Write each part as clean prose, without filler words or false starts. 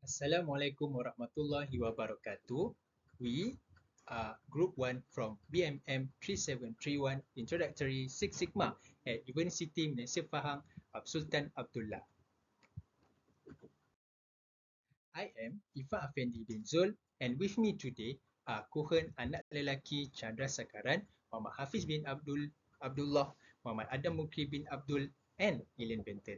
Assalamualaikum warahmatullahi wabarakatuh. We are Group 1 from BMM 3731 Introductory Six Sigma at University Malaysia Pahang Sultan Abdullah. I am AFFANDY bin Zul and with me today are KUHAN anak lelaki CHADRA SEKARAN, Muhammad HAFIZ bin ABDULLAH, Muhammad MUQRI bin ABDUL and ELANDVENTHAN.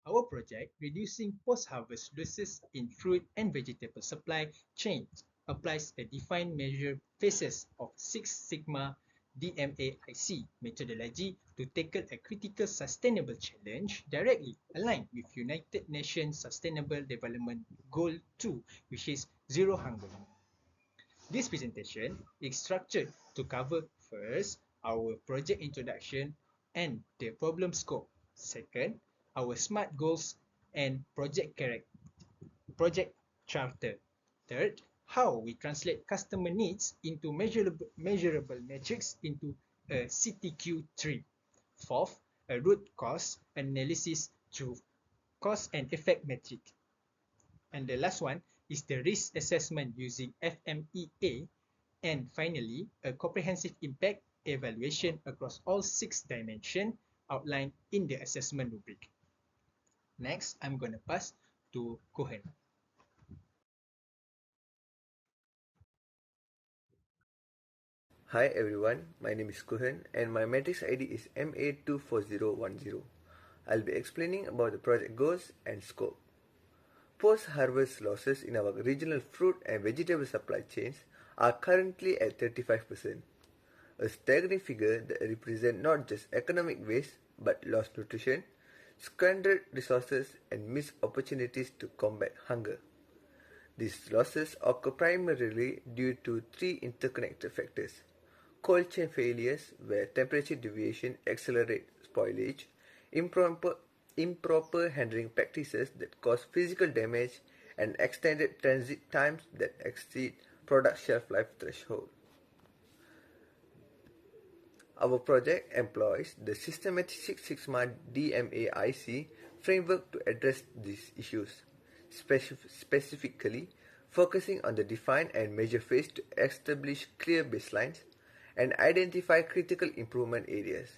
Our project, Reducing Post-Harvest Losses in Fruit and Vegetable Supply Chains, applies a defined measure phases of Six Sigma DMAIC methodology to tackle a critical sustainable challenge directly aligned with United Nations Sustainable Development Goal 2, which is Zero Hunger. This presentation is structured to cover first, our project introduction and the problem scope. Second, our SMART goals and project charter. Third, how we translate customer needs into measurable metrics into a CTQ3. Fourth, a root cause analysis through cause and effect metric. And the last one is the risk assessment using FMEA. And finally, a comprehensive impact evaluation across all 6 dimensions outlined in the assessment rubric. Next, I'm going to pass to KUHAN. Hi everyone, my name is KUHAN and my matrix ID is MA24010. I'll be explaining about the project goals and scope. Post-harvest losses in our regional fruit and vegetable supply chains are currently at 35%, a staggering figure that represents not just economic waste but lost nutrition, squandered resources and missed opportunities to combat hunger. These losses occur primarily due to 3 interconnected factors: cold chain failures, where temperature deviation accelerates spoilage; improper handling practices that cause physical damage; and extended transit times that exceed product shelf life threshold. Our project employs the systematic Six Sigma DMAIC framework to address these issues, specifically focusing on the define and measure phase to establish clear baselines and identify critical improvement areas.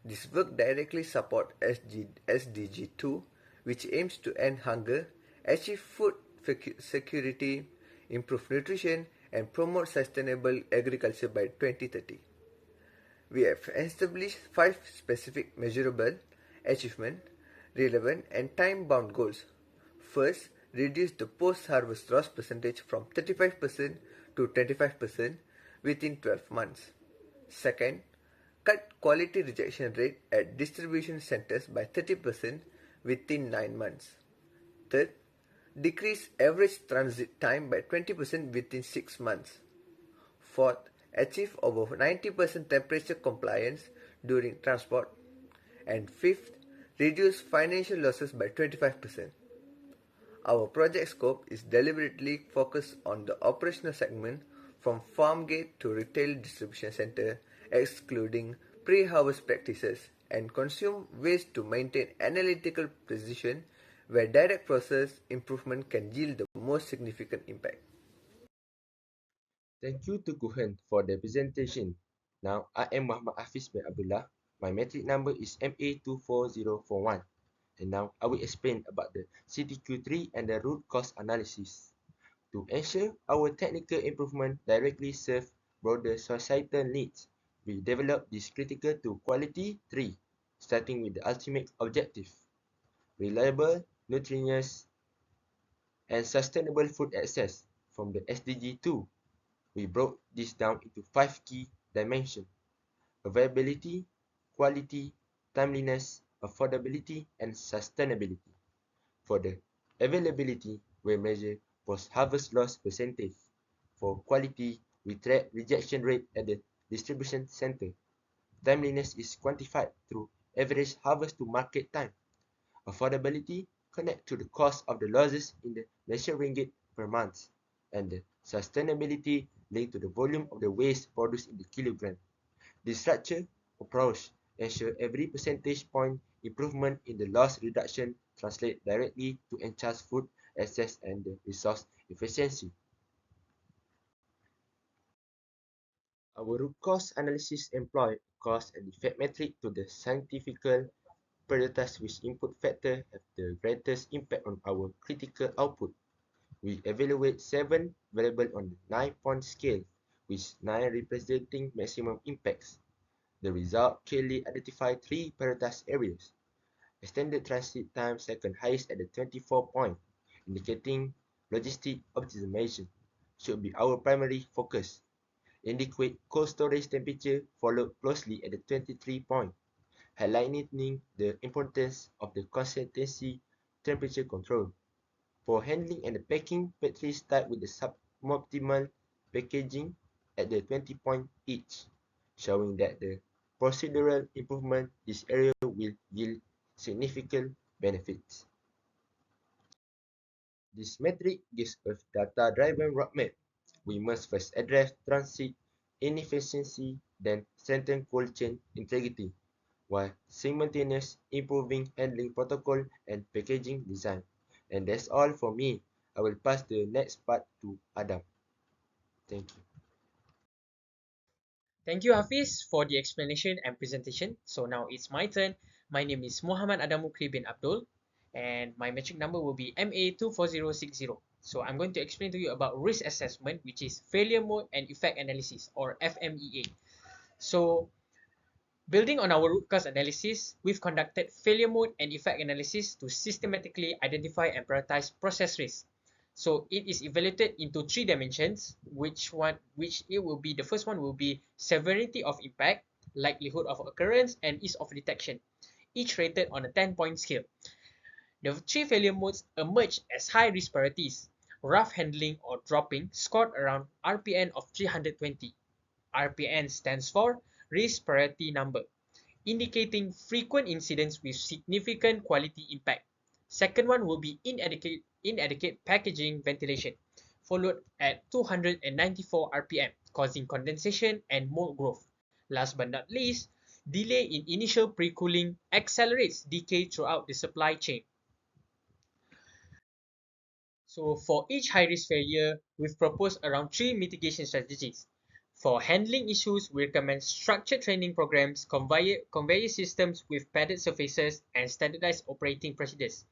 This work directly supports SDG 2, which aims to end hunger, achieve food security, improve nutrition, and promote sustainable agriculture by 2030. We have established 5 specific measurable, achievement, relevant, and time-bound goals. First, reduce the post-harvest loss percentage from 35% to 25% within 12 months. Second, cut quality rejection rate at distribution centers by 30% within 9 months. Third, decrease average transit time by 20% within 6 months. Fourth, achieve over 90% temperature compliance during transport. And fifth, reduce financial losses by 25%. Our project scope is deliberately focused on the operational segment from farm gate to retail distribution center, excluding pre-harvest practices, and consume waste to maintain analytical precision where direct process improvement can yield the most significant impact. Thank you to KUHAN for the presentation. Now, I am Muhammad HAFIZ bin ABDULLAH. My metric number is MA24041. And now, I will explain about the CTQ3 and the root cause analysis. To ensure our technical improvement directly serve broader societal needs, we develop this critical to quality 3, starting with the ultimate objective: reliable, nutritious, and sustainable food access. From the SDG 2, we broke this down into 5 key dimensions: availability, quality, timeliness, affordability, and sustainability. For the availability, we measure post-harvest loss percentage. For quality, we track rejection rate at the distribution center. Timeliness is quantified through average harvest to market time. Affordability connects to the cost of the losses in the Malaysian ringgit per month, and the sustainability linked to the volume of the waste produced in the kilogram. This structured approach ensure every percentage point improvement in the loss reduction translate directly to enhanced food access and the resource efficiency. Our root cause analysis employ cause and effect metric to the scientifical prioritize which input factor have the greatest impact on our critical output. We evaluate 7 variables on the 9-point scale, with 9 representing maximum impacts. The result clearly identify 3 prioritized areas. Extended transit time second highest at the 24 point, indicating logistic optimization should be our primary focus. Indicate cold storage temperature followed closely at the 23 point, highlighting the importance of the consistency temperature control. For handling and the packing, batteries start with the suboptimal packaging at the 20 point each, showing that the procedural improvement this area will yield significant benefits. This metric gives a data-driven roadmap. We must first address transit inefficiency, then strengthen cold chain integrity, while simultaneously improving handling protocol and packaging design. And that's all for me. I will pass the next part to Adam. Thank you. Thank you, Hafiz, for the explanation and presentation. So now it's my turn. My name is Muhammad MUQRI bin Abdul, and my metric number will be MA24060. So I'm going to explain to you about risk assessment, which is failure mode and effect analysis, or FMEA. So building on our root cause analysis, we've conducted failure mode and effect analysis to systematically identify and prioritize process risk. So it is evaluated into 3 dimensions, which it will be, the first one will be severity of impact, likelihood of occurrence, and ease of detection, each rated on a 10-point scale. The 3 failure modes emerge as high risk priorities: rough handling or dropping, scored around RPN of 320. RPN stands for risk priority number, indicating frequent incidents with significant quality impact. Second one will be inadequate packaging ventilation, followed at 294 RPM, causing condensation and mold growth. Last but not least, delay in initial pre-cooling accelerates decay throughout the supply chain. So for each high-risk failure, we've proposed around 3 mitigation strategies. For handling issues, we recommend structured training programs, conveyor systems with padded surfaces, and standardized operating procedures.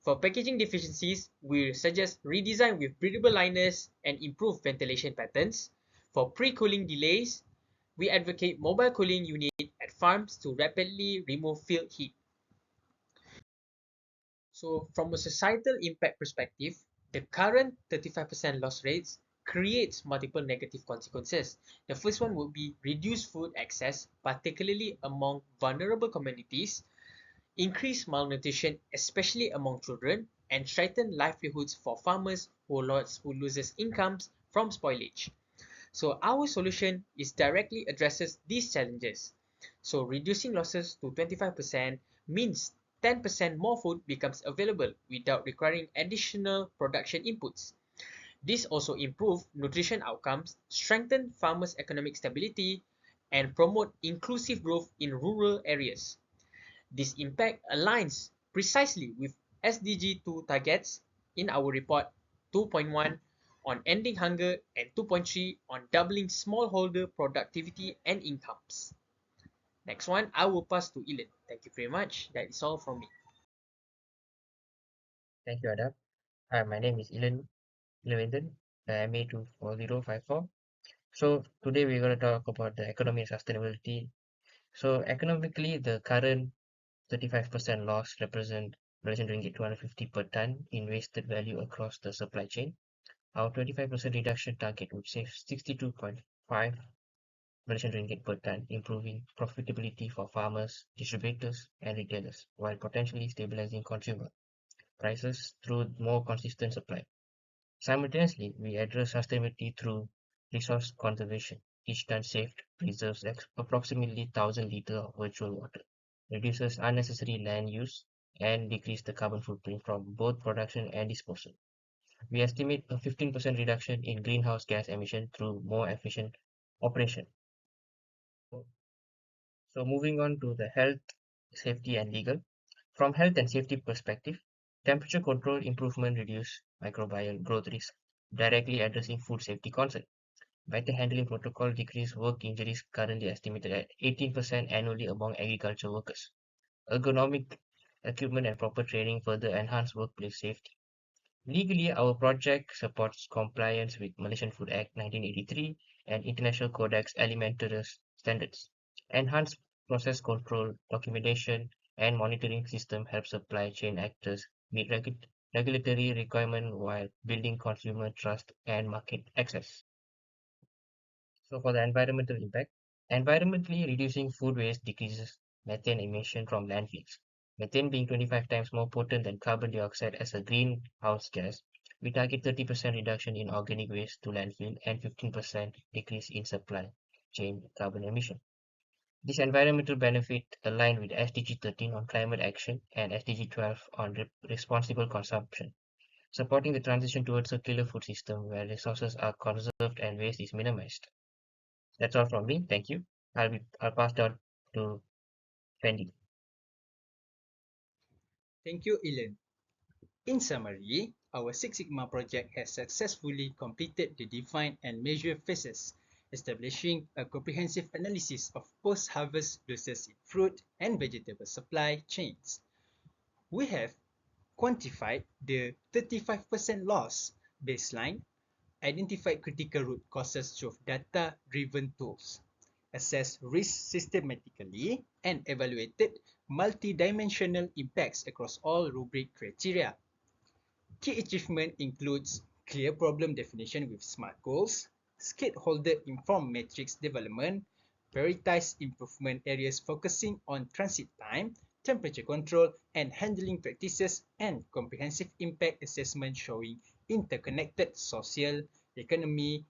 For packaging deficiencies, we suggest redesign with breathable liners and improved ventilation patterns. For pre-cooling delays, we advocate mobile cooling unit at farms to rapidly remove field heat. So from a societal impact perspective, the current 35% loss rates creates multiple negative consequences. The first one would be reduced food access, particularly among vulnerable communities, increased malnutrition, especially among children, and threatened livelihoods for farmers who loses incomes from spoilage. So our solution is directly addresses these challenges. So reducing losses to 25% means 10% more food becomes available without requiring additional production inputs. This also improves nutrition outcomes, strengthen farmers' economic stability, and promote inclusive growth in rural areas. This impact aligns precisely with SDG 2 targets in our report 2.1 on ending hunger and 2.3 on doubling smallholder productivity and incomes. Next one, I will pass to Ilan. Thank you very much. That is all from me. Thank you, Adam. Hi, my name is Ilan MA24054. So today we're going to talk about the economic sustainability. So economically, the current 35% loss represent Malaysian ringgit 250 per ton in wasted value across the supply chain. Our 25% reduction target would save 62.5 Malaysian ringgit per ton, improving profitability for farmers, distributors, and retailers, while potentially stabilizing consumer prices through more consistent supply. Simultaneously, we address sustainability through resource conservation. Each ton saved preserves approximately 1,000 liters of virtual water, reduces unnecessary land use, and decreases the carbon footprint from both production and disposal. We estimate a 15% reduction in greenhouse gas emission through more efficient operation. So moving on to the health, safety and legal. From health and safety perspective, temperature control improvement reduce microbial growth risk, directly addressing food safety concern. Better handling protocol decrease work injuries currently estimated at 18% annually among agriculture workers. Ergonomic equipment and proper training further enhance workplace safety. Legally, our project supports compliance with Malaysian Food Act 1983 and International Codex Alimentarius standards. Enhanced process control, documentation, and monitoring system help supply chain actors meet regulatory requirements while building consumer trust and market access. So for the environmental impact, environmentally reducing food waste decreases methane emission from landfills. Methane being 25 times more potent than carbon dioxide as a greenhouse gas, we target 30% reduction in organic waste to landfill and 15% decrease in supply chain carbon emission. This environmental benefit align with SDG 13 on climate action and SDG 12 on responsible consumption, supporting the transition towards a circular food system where resources are conserved and waste is minimized. That's all from me. Thank you. I'll pass down to Fendi. Thank you, Ilan. In summary, our Six Sigma project has successfully completed the define and measure phases, establishing a comprehensive analysis of post-harvest losses in fruit and vegetable supply chains. We have quantified the 35% loss baseline, identified critical root causes through data-driven tools, assessed risk systematically, and evaluated multidimensional impacts across all rubric criteria. Key achievement includes clear problem definition with SMART goals, stakeholder-informed matrix development, prioritize improvement areas focusing on transit time, temperature control, and handling practices, and comprehensive impact assessment showing interconnected social, economy,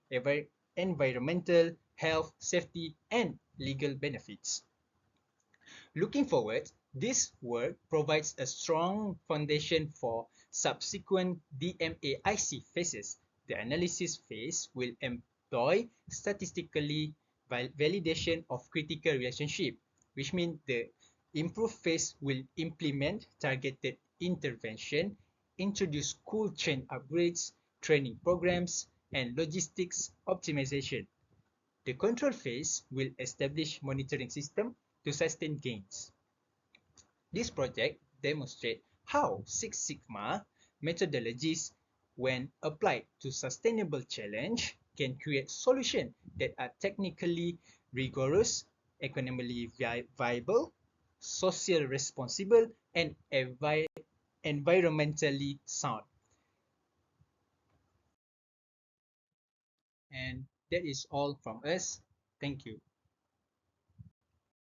environmental, health, safety, and legal benefits. Looking forward, this work provides a strong foundation for subsequent DMAIC phases. The analysis phase will employ statistically validation of critical relationship, which means the improved phase will implement targeted intervention, introduce cold chain upgrades, training programs, and logistics optimization. The control phase will establish monitoring system to sustain gains. This project demonstrates how Six Sigma methodologies, when applied to sustainable challenge, can create solutions that are technically rigorous, economically viable, socially responsible, and environmentally sound. And that is all from us. Thank you.